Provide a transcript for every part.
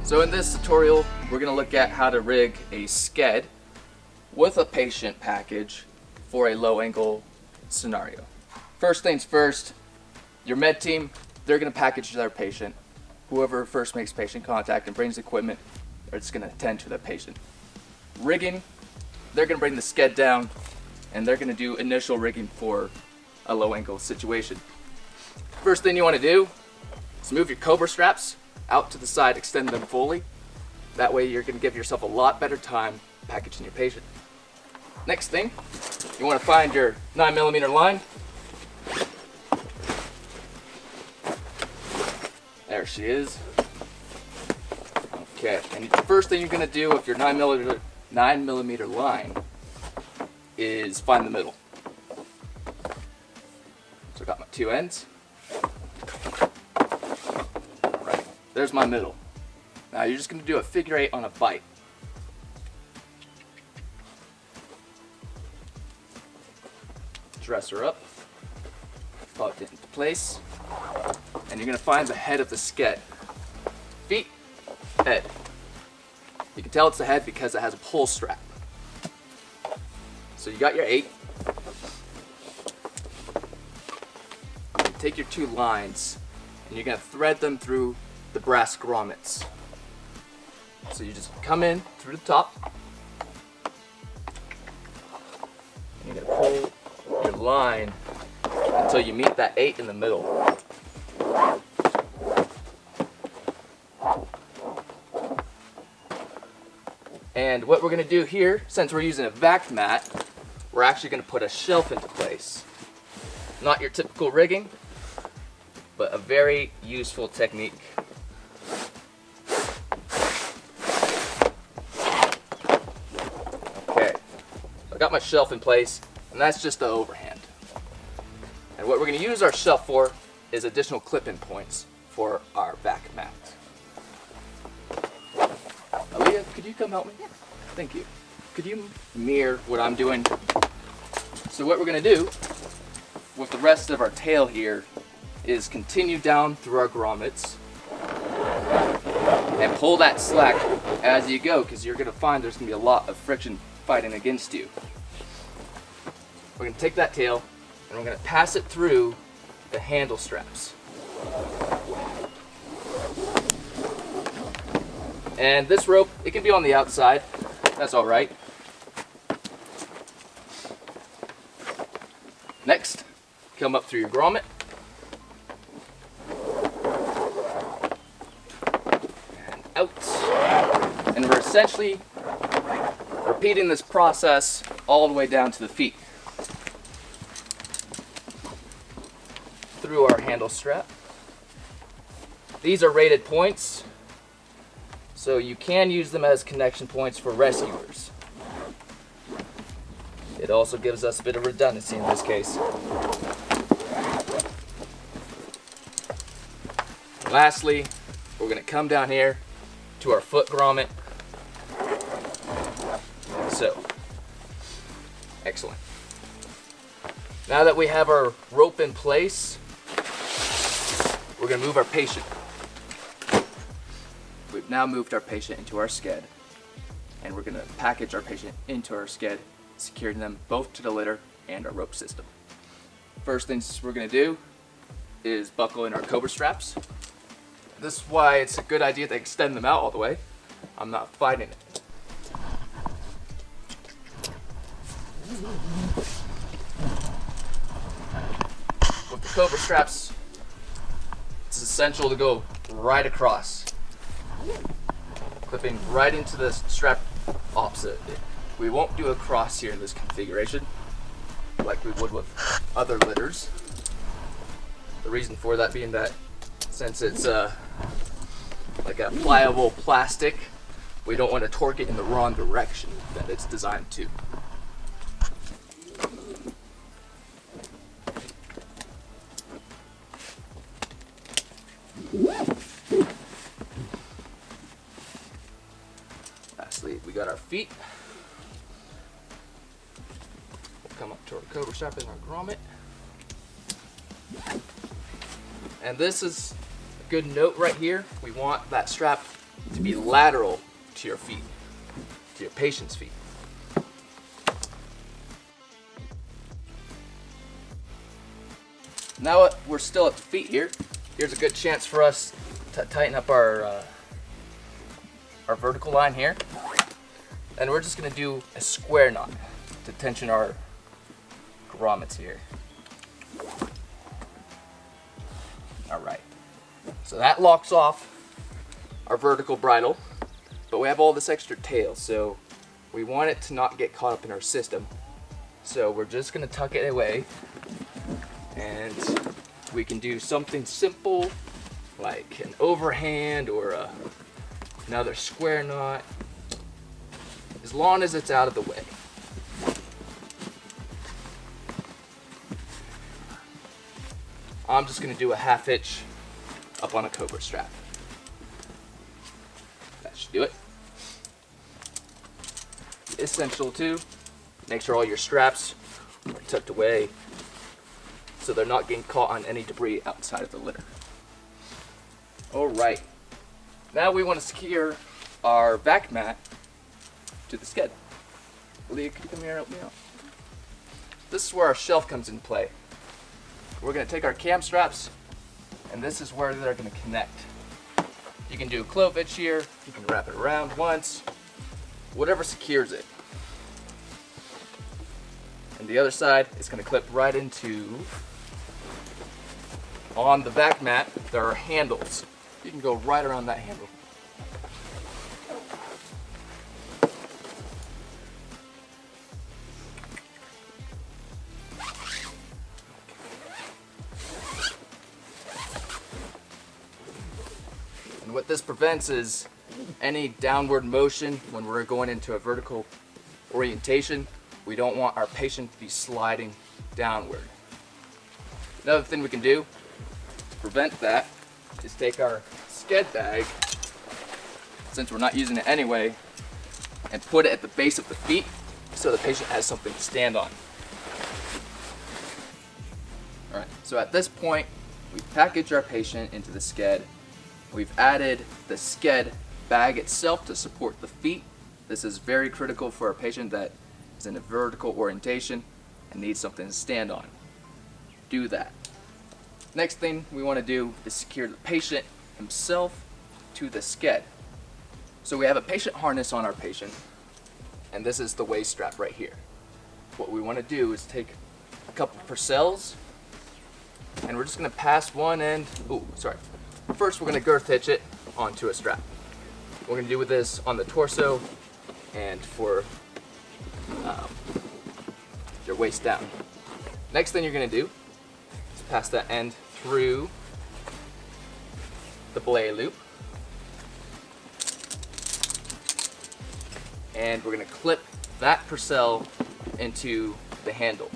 So in this tutorial, we're going to look at how to rig a sked with a patient package for a low angle scenario. First things first, your med team, they're going to package their patient. Whoever first makes patient contact and brings equipment, they're just going to attend to the patient. Rigging, they're going to bring the sked down and they're going to do initial rigging for a low angle situation. First thing you want to do is move your Cobra straps out to the side, extend them fully. That way you're going to give yourself a lot better time packaging your patient. Next thing, you want to find your 9mm line. There she is. Okay, and the first thing you're going to do with your 9mm line is find the middle. So I got my two ends. Right, there's my middle. Now you're just going to do a figure 8 on a bite. Dress her up, pop it into place, and you're going to find the head of the sked. Feet, head. You can tell it's the head because it has a pull strap. So you got your 8. Take your two lines and you're going to thread them through the brass grommets. So you just come in through the top and you're going to pull your line until you meet that 8 in the middle. And what we're going to do here, since we're using a vac mat, we're actually going to put a shelf into place. Not your typical rigging, but a very useful technique. Okay, I got my shelf in place, and that's just the overhand. And what we're going to use our shelf for is additional clip-in points for our vac mat. Aaliyah, could you come help me? Yeah. Thank you. Could you mirror what I'm doing? So what we're going to do with the rest of our tail here is continue down through our grommets and pull that slack as you go, because you're going to find there's going to be a lot of friction fighting against you. We're going to take that tail and we're going to pass it through the handle straps. And this rope, it can be on the outside, that's alright. Next, come up through your grommet. And out. And we're essentially repeating this process all the way down to the feet. Through our handle strap. These are rated points, so you can use them as connection points for rescuers. It also gives us a bit of redundancy in this case. Lastly, we're going to come down here to our foot grommet. So, excellent. Now that we have our rope in place, we're going to move our patient. We've now moved our patient into our sked, and we're going to package our patient into our sked, securing them both to the litter and our rope system. First things we're going to do is buckle in our Cobra straps. This is why it's a good idea to extend them out all the way. I'm not fighting it. With the Cobra straps, it's essential to go right across, clipping right into the strap opposite. We won't do a cross here in this configuration like we would with other litters. The reason for that being that since it's like a pliable plastic, we don't want to torque it in the wrong direction that it's designed to. Lastly, we got our feet. We'll come up to our Cobra strap in our grommet. And this is a good note right here. We want that strap to be lateral to your feet, to your patient's feet. Now we're still at the feet here. Here's a good chance for us to tighten up our vertical line here. And we're just gonna do a square knot to tension our grommets here. All right, so that locks off our vertical bridle, but we have all this extra tail, so we want it to not get caught up in our system. So we're just gonna tuck it away, and we can do something simple like an overhand or another square knot, as long as it's out of the way. I'm just gonna do a half hitch up on a cobra strap. That should do it. Essential too, make sure all your straps are tucked away so they're not getting caught on any debris outside of the litter. All right, now we want to secure our vac mat to the sked. Leah, can you come here and help me out? This is where our shelf comes into play. We're going to take our cam straps, and this is where they're going to connect. You can do a clove hitch here, you can wrap it around once, whatever secures it. And the other side is going to clip right into, on the vac mat, there are handles. You can go right around that handle. And what this prevents is any downward motion when we're going into a vertical orientation. We don't want our patient to be sliding downward. Another thing we can do to prevent that is take our sked bag, since we're not using it anyway, and put it at the base of the feet so the patient has something to stand on. All right, so at this point, we've packaged our patient into the sked. We've added the sked bag itself to support the feet. This is very critical for a patient that is in a vertical orientation and needs something to stand on. Do that. Next thing we want to do is secure the patient himself to the sked. So we have a patient harness on our patient, and this is the waist strap right here. What we want to do is take a couple purcells, and we're just going to pass one end. First we're going to girth hitch it onto a strap. We're going to do this on the torso and for your waist down. Next thing you're going to do is pass that end through the belay loop, and we're going to clip that purcell into the handle,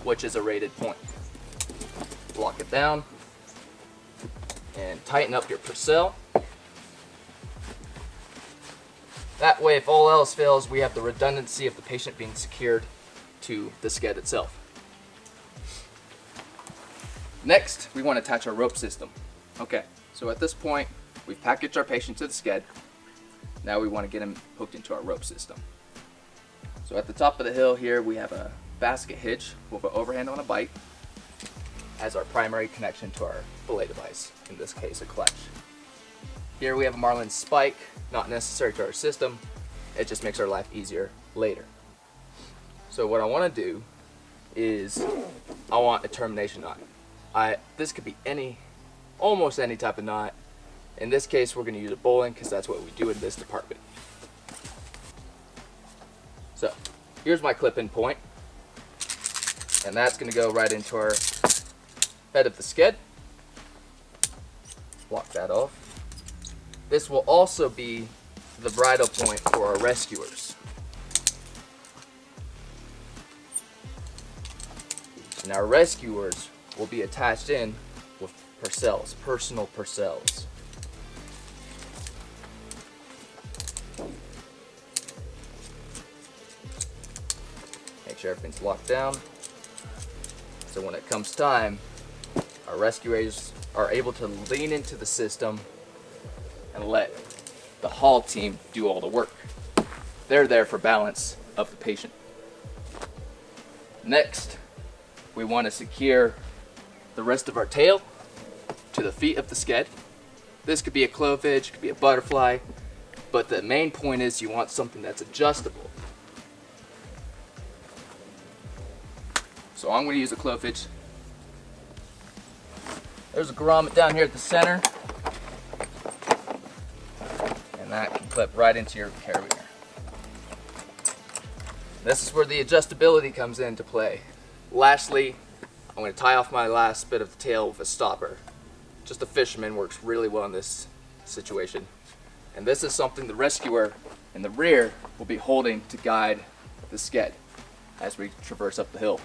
which is a rated point. Lock it down and tighten up your purcell. That way, if all else fails, we have the redundancy of the patient being secured to the sked itself. Next, we want to attach our rope system. Okay, so at this point, we've packaged our patient to the sked. Now we want to get him hooked into our rope system. So at the top of the hill here, we have a basket hitch with an overhand on a bite as our primary connection to our belay device, in this case a clutch. Here we have a Marlin spike, not necessary to our system. It just makes our life easier later. So what I want to do is I want a termination knot. This could be almost any type of knot. In this case, we're going to use a bowline because that's what we do in this department. So here's my clip-in point, and that's going to go right into our head of the sked. Block that off. This will also be the bridle point for our rescuers. And our rescuers will be attached in with purcells, personal purcells. Make sure everything's locked down. So when it comes time, our rescuers are able to lean into the system and let the haul team do all the work. They're there for balance of the patient. Next, we want to secure the rest of our tail to the feet of the sked. This could be a clovage, could be a butterfly, but the main point is you want something that's adjustable. So I'm going to use a clovage. There's a grommet down here at the center, and that can clip right into your carabiner. This is where the adjustability comes into play. Lastly, I'm going to tie off my last bit of the tail with a stopper. Just a fisherman works really well in this situation. And this is something the rescuer in the rear will be holding to guide the sked as we traverse up the hill.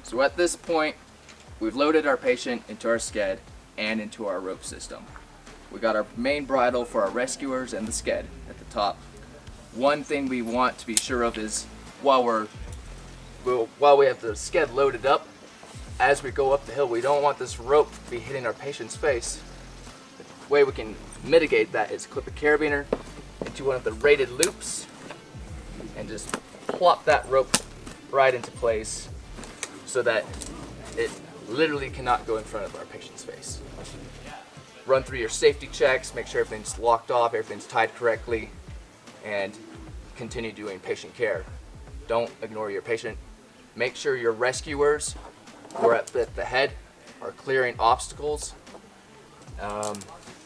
So at this point, we've loaded our patient into our sked and into our rope system. We got our main bridle for our rescuers and the sked at the top. One thing we want to be sure of is while we have the sked loaded up, as we go up the hill, we don't want this rope to be hitting our patient's face. The way we can mitigate that is clip a carabiner into one of the rated loops and just plop that rope right into place so that it literally cannot go in front of our patient's face. Run through your safety checks, make sure everything's locked off, everything's tied correctly, and continue doing patient care. Don't ignore your patient. Make sure your rescuers who are at the head are clearing obstacles.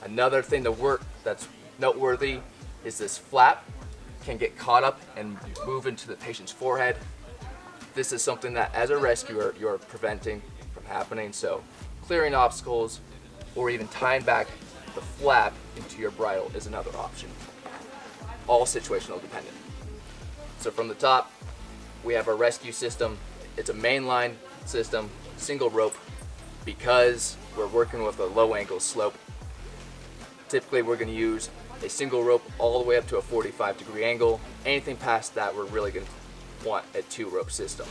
Another thing to work that's noteworthy is this flap can get caught up and move into the patient's forehead. This is something that as a rescuer you're preventing from happening, so clearing obstacles or even tying back the flap into your bridle is another option. All situational dependent. So from the top, we have our rescue system. It's a mainline system, single rope, because we're working with a low angle slope. Typically we're going to use a single rope all the way up to a 45-degree angle. Anything past that we're really going to want a 2-rope system.